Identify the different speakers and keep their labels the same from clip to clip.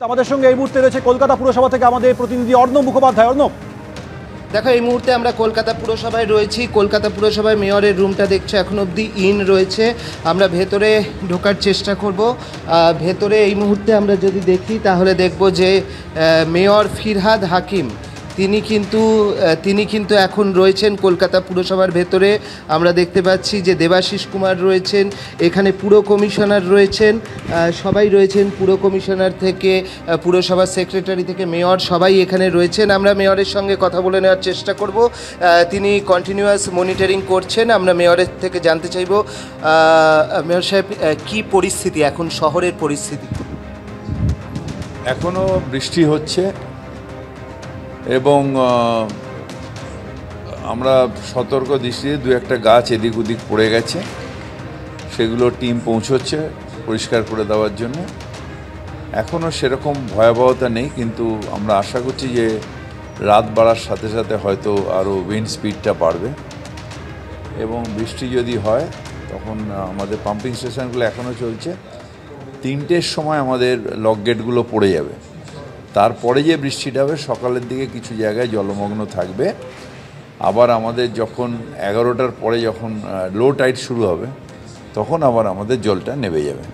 Speaker 1: আমাদের সঙ্গে এই মুহূর্তে রয়েছে কলকাতা পুরসভা থেকে আমাদের প্রতিনিধি অর্ণব মুখোপাধ্যায়। অর্ণব,
Speaker 2: দেখো এই মুহূর্তে আমরা কলকাতা পুরসভায় রয়েছি। কলকাতা পুরসভায় মেয়রের রুমটা দেখছো এখন অবধি ইন রয়েছে। আমরা ভেতরে ঢোকার চেষ্টা করব। ভেতরে এই মুহূর্তে আমরা যদি দেখি তাহলে দেখব যে মেয়র ফিরহাদ হাকিম তিনি কিন্তু এখন রয়েছেন কলকাতা পুরসভার ভেতরে। আমরা দেখতে পাচ্ছি যে দেবাশিস কুমার রয়েছেন, এখানে পুর কমিশনার রয়েছেন, সবাই রয়েছেন, পুর কমিশনার থেকে পুরসভার সেক্রেটারি থেকে মেয়র সবাই এখানে রয়েছেন। আমরা মেয়রের সঙ্গে কথা বলে নেওয়ার চেষ্টা করব। তিনি কন্টিনিউয়াস মনিটরিং করছেন। আমরা মেয়রের থেকে জানতে চাইব, মেয়র সাহেব কী পরিস্থিতি এখন, শহরের পরিস্থিতি?
Speaker 3: এখনও বৃষ্টি হচ্ছে এবং আমরা সতর্ক দৃষ্টিতে দু একটা গাছ এদিক ওদিক পড়ে গেছে, সেগুলো টিম পৌঁছচ্ছে পরিষ্কার করে দেওয়ার জন্য। এখনও সেরকম ভয়াবহতা নেই, কিন্তু আমরা আশা করছি যে রাত বাড়ার সাথে সাথে হয়তো আরও উইন্ড স্পিডটা বাড়বে এবং বৃষ্টি যদি হয় তখন আমাদের পাম্পিং স্টেশনগুলো এখনও চলছে। 3টের সময় আমাদের লক গেটগুলো পড়ে যাবে। তারপরে যে বৃষ্টিটা হবে সকালের দিকে কিছু জায়গায় জলমগ্ন থাকবে। আবার আমাদের যখন 11টার পরে যখন লো টাইড শুরু হবে তখন আবার আমাদের জলটা নেমে যাবে।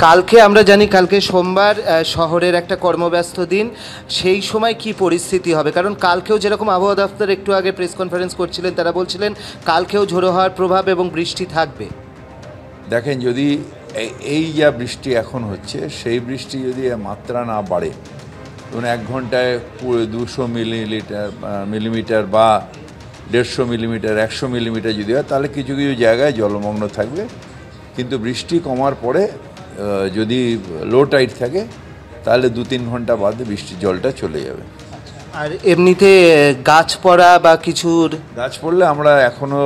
Speaker 2: কালকে আমরা জানি কালকে সোমবার, শহরের একটা কর্মব্যস্ত দিন, সেই সময় কি পরিস্থিতি হবে? কারণ কালকেও যেরকম আবহাওয়া দপ্তর একটু আগে প্রেস কনফারেন্স করছিলেন, তারা বলছিলেন কালকেও ঝোড়ো হওয়ার প্রভাব এবং বৃষ্টি থাকবে।
Speaker 3: দেখেন, যদি এই যা বৃষ্টি এখন হচ্ছে সেই বৃষ্টি যদি মাত্রা না বাড়ে, ধরুন 1 ঘন্টায় 200 মিলিমিটার বা 150 মিলিমিটার, 100 মিলিমিটার যদি হয় তাহলে কিছু কিছু জায়গায় জলমগ্ন থাকবে। কিন্তু বৃষ্টি কমার পরে যদি লো টাইড থাকে তাহলে 2-3 ঘন্টা বাদে বৃষ্টির জলটা চলে যাবে।
Speaker 2: আর এমনিতে গাছ পড়া বা
Speaker 3: গাছ পড়লে আমরা এখনও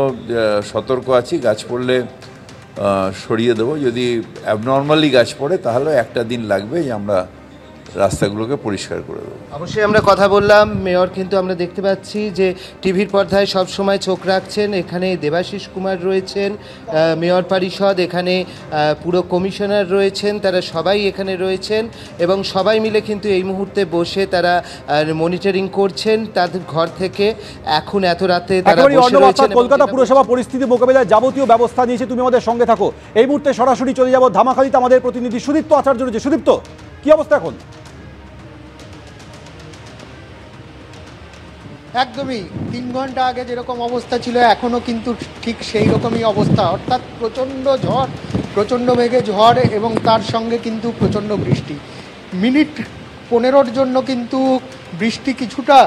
Speaker 3: সতর্ক আছি। গাছ পড়লে সরিয়ে দেবো। যদি অ্যাবনর্মালি গাছ পড়ে তাহলে একটা দিন লাগবে যে আমরা রাস্তাগুলোকে পরিষ্কার করে দেবো।
Speaker 2: অবশ্যই আমরা কথা বললাম। মেয়র কিন্তু আমরা দেখতে পাচ্ছি যে টিভির পর্দায় সব সময় চোখ রাখছেন। এখানে দেবাশিস কুমার রয়েছেন, মেয়র পরিষদ, এখানে পুর কমিশনার রয়েছেন, তারা সবাই এখানে রয়েছেন এবং সবাই মিলে কিন্তু এই মুহূর্তে বসে তারা মনিটরিং করছেন তাদের ঘর থেকে। এখন এত রাতে তারা বসে রয়েছেন।
Speaker 1: কলকাতা পুরসভা পরিস্থিতি মোকাবিলায় যাবতীয় ব্যবস্থা নিয়েছে। তুমি আমাদের সঙ্গে থাকো। এই মুহূর্তে সরাসরি চলে যাব ধামাখালিতে আমাদের প্রতিনিধি সুদীপ্ত আচার্য রয়েছে। সুদীপ্ত, কি অবস্থা এখন?
Speaker 4: একদমই 3 ঘন্টা আগে যেরকম অবস্থা ছিল এখনও কিন্তু ঠিক সেই রকমই অবস্থা, অর্থাৎ প্রচণ্ড ঝড়, প্রচণ্ড মেঘে ঝড় এবং তার সঙ্গে কিন্তু প্রচণ্ড বৃষ্টি। মিনিট 15-র জন্য কিন্তু বৃষ্টি কিছুটা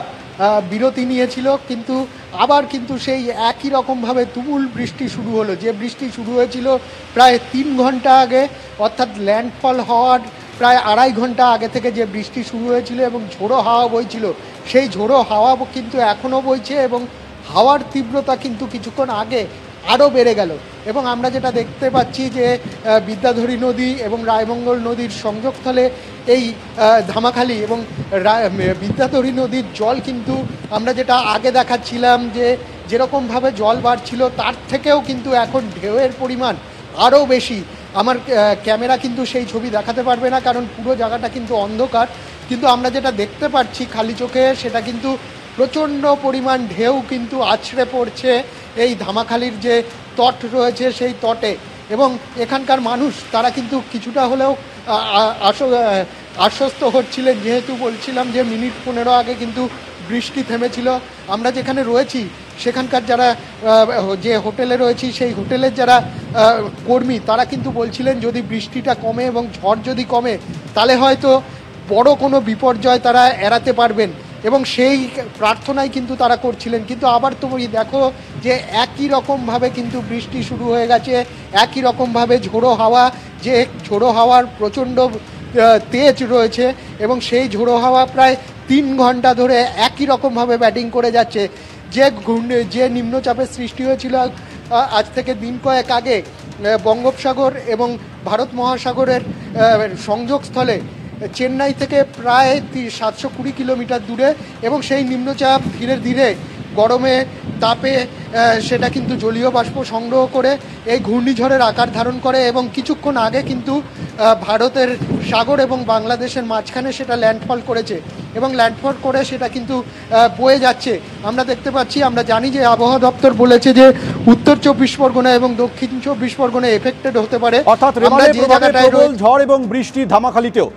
Speaker 4: বিরতি নিয়েছিল, কিন্তু আবার কিন্তু সেই একই রকমভাবে তুমুল বৃষ্টি শুরু হলো। যে বৃষ্টি শুরু হয়েছিল প্রায় 3 ঘন্টা আগে, অর্থাৎ ল্যান্ডফল হওয়ার প্রায় 2.5 ঘন্টা আগে থেকে যে বৃষ্টি শুরু হয়েছিল এবং ঝোড়ো হাওয়া বইছিল, সেই ঝোড়ো হাওয়া কিন্তু এখনও বইছে এবং হাওয়ার তীব্রতা কিন্তু কিছুক্ষণ আগে আরও বেড়ে গেল। এবং আমরা যেটা দেখতে পাচ্ছি যে বিদ্যাধরী নদী এবং রায়মঙ্গল নদীর সংযোগস্থলে এই ধামাখালি এবং বিদ্যাধরী নদীর জল কিন্তু আমরা যেটা আগে দেখাচ্ছিলাম যে যেরকমভাবে জল বাড়ছিল তার থেকেও কিন্তু এখন ঢেউয়ের পরিমাণ আরও বেশি। আমার ক্যামেরা কিন্তু সেই ছবি দেখাতে পারবে না, কারণ পুরো জায়গাটা কিন্তু অন্ধকার, কিন্তু আমরা যেটা দেখতে পাচ্ছি খালি চোখে সেটা কিন্তু প্রচণ্ড পরিমাণ ঢেউ কিন্তু আছড়ে পড়ছে এই ধামাখালির যে তট রয়েছে সেই তটে। এবং এখানকার মানুষ তারা কিন্তু কিছুটা হলেও আশ্বস্ত হচ্ছিলেন, যেহেতু বলছিলাম যে মিনিট 15 আগে কিন্তু বৃষ্টি থেমেছিল। আমরা যেখানে রয়েছি সেখানকার যারা যে হোটেলে রয়েছি সেই হোটেলের যারা কর্মী তারা কিন্তু বলছিলেন যদি বৃষ্টিটা কমে এবং ঝড় যদি কমে তাহলে হয়তো বড় কোনো বিপর্যয় তারা এড়াতে পারবেন এবং সেই প্রার্থনাই কিন্তু তারা করছিলেন। কিন্তু আবার তুমি দেখো যে একই রকমভাবে কিন্তু বৃষ্টি শুরু হয়ে গেছে, একই রকমভাবে ঝোড়ো হাওয়া, যে ঝোড়ো হাওয়ার প্রচণ্ড তেজ রয়েছে এবং সেই ঝোড়ো হাওয়া প্রায় 3 ঘন্টা ধরে একই রকমভাবে ব্যাটিং করে যাচ্ছে। যে নিম্নচাপের সৃষ্টি হয়েছিল আজ থেকে দিন কয়েক আগে বঙ্গোপসাগর এবং ভারত মহাসাগরের সংযোগস্থলে চেন্নাই থেকে প্রায় 720 কিলোমিটার দূরে, এবং সেই নিম্নচাপ ধীরে ধীরে গরমে তাপে সেটা কিন্তু জলীয় বাষ্প সংগ্রহ করে এই ঘূর্ণিঝড়ের আকার ধারণ করে এবং কিছুক্ষণ আগে কিন্তু ভারতের সাগর এবং বাংলাদেশের মাঝখানে সেটা ল্যান্ডফল করেছে এবং ল্যান্ডফল করে সেটা কিন্তু বয়ে যাচ্ছে। আমরা দেখতে পাচ্ছি, আমরা জানি যে আবহাওয়া দপ্তর বলেছে যে উত্তর 24 পরগনা এবং দক্ষিণ 24 পরগনা এফেক্টেড হতে পারে,
Speaker 1: অর্থাৎ রেমালের প্রভাবে প্রবল ঝড় এবং বৃষ্টি ধামাখালিতেও।